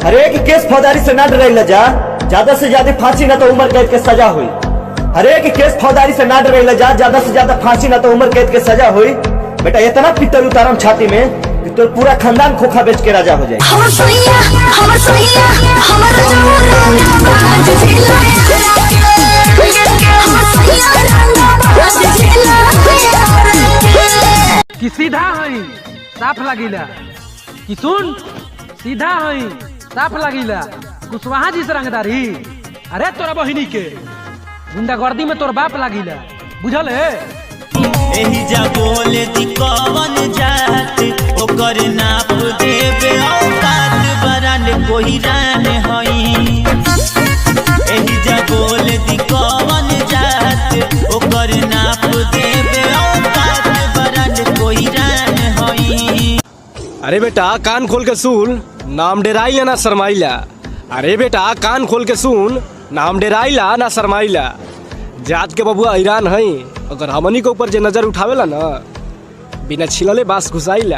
हर एक केस फौजदारी से ना डरेला जा, ज्यादा से ज्यादा फांसी ना तो उम्र कैद के सजा हुई। हर एक केस फौजदारी से ना डरेला जा, ज्यादा से ज्यादा फांसी ना तो उम्र कैद के सजा हुई। बेटा इतना पित्तल उतारम छाती में कि तो पूरा खानदान खोखा बेच के राजा हो जाए। कि सीधा हई साफ लागिला, कि सुन सीधा हई साफ लागिला। कुशवाहा जी से रंगदारी, अरे तोरा बहिनी के गुंडागर्दी में तोर बाप लागिला, बुझल है? एही जा बोले दी कवन जात ओकर नाप देबे औकात बरान कोई रान हई। एही जा बोले दी कवन जात ओकर नाप देबे औकात बरान कोई रान हई। अरे बेटा कान खोल के सुन, नाम डेराइला ना शर्माइला। अरे बेटा कान खोल के सुन, नाम डेराइला ना शर्माइला। जात के बबुआ ईरान हई, अगर हमनी के ऊपर जे नजर उठावेला ना बिना छिलले बास घुसाइला।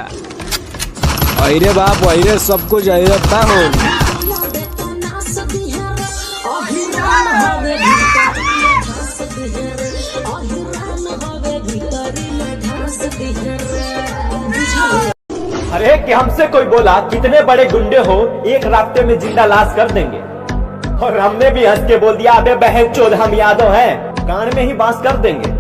अरे बाप अरे सब कुछ अरता हो। अरे कि हमसे कोई बोला कितने बड़े गुंडे हो एक रास्ते में जिंदा लाश कर देंगे, और हमने भी हंस के बोल दिया अबे बहन चोद हम यादव हैं, कान में ही बांस कर देंगे।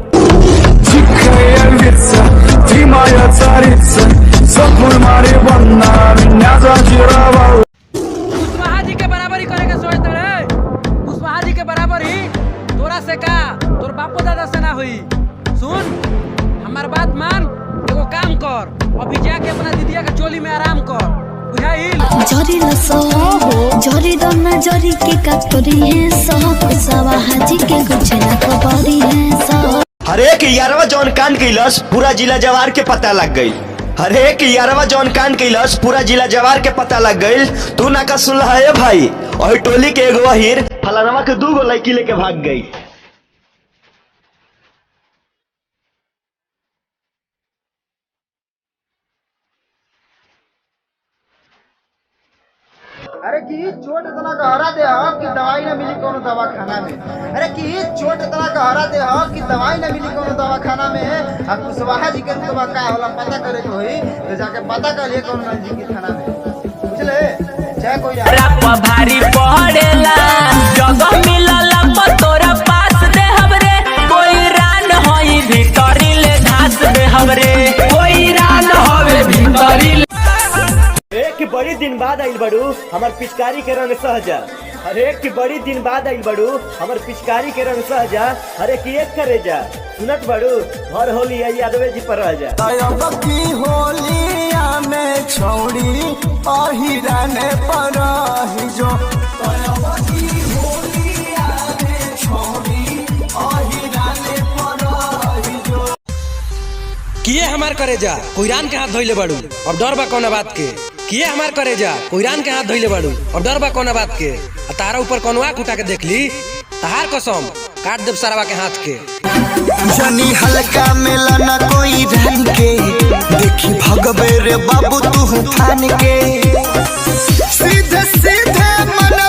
कुशवाहा जी के बराबरी करे के सोचते रे, कुशवाहा जी के बराबरी तोरा से का तोर बापो दादा से ना हुई। सुन हमार बात मान, एगो काम कर, अभी जाके अपना दीदिया के चोली में आराम कर, बुझाइल? जरी लसो जरी दोना जरी के कटोरी है सो, कुशवाहा जी के कुछ ना खबरी है सो। हर एक यारवा जौन कांड कैलस पूरा जिला जवार के पता लग गई। हर एक यारवा जौन कांड कैलस पूरा जिला जवार के पता लग गई। तू ना का सुन है भाई, और टोली के एगो अहीर फलानवा के 2 गो लड़की लेके भाग गई। अरे की चोट इतना गहरा दे हो कि दवाई न मिली कोनो दवा खाना में। अरे की चोट इतना गहरा दे हो कि दवाई न मिली कोनो दवा खाना में। अब कुशवाहा जी के तो का होला पता करे के होई, तो जाके पता कर लिए कौन जी की थाना में, बुझले? चाहे कोई राप भारी पड़ेला जगह मिलला तोरा पास दे हमरे, कोई रान होई भीतरी ले धास दे हमरे, कोई रान होवे भीतरी। एक बड़ी दिन बाद आइल बड़ू हमर पिचकारी के रंग सहजा। अरे की बड़ी दिन बाद आइल बड़ू हमर पिचकारी के रंग सहजा। अरे की एक करे जा सुनत बड़ू हर होली आई यादवे जी पर रह जा। की होलिया में छौड़ी अहिराने पर ही जो किए हमार करे जा कोईरान के हाथ धोइले बाड़ू, अब डर बा कौन बात के? किए हमार करे जा कोईरान के हाथ धोइले बाड़ू, अब डर बा कौन बात के? तारा ऊपर कौन आँख उठा के देख ली, तहार कसम काट देव सारावा के हाथ के। जनी हल्का मेला ना कोई रंग के, देखी भगवे रे बाबू तू फान के, सीधे सीधे मन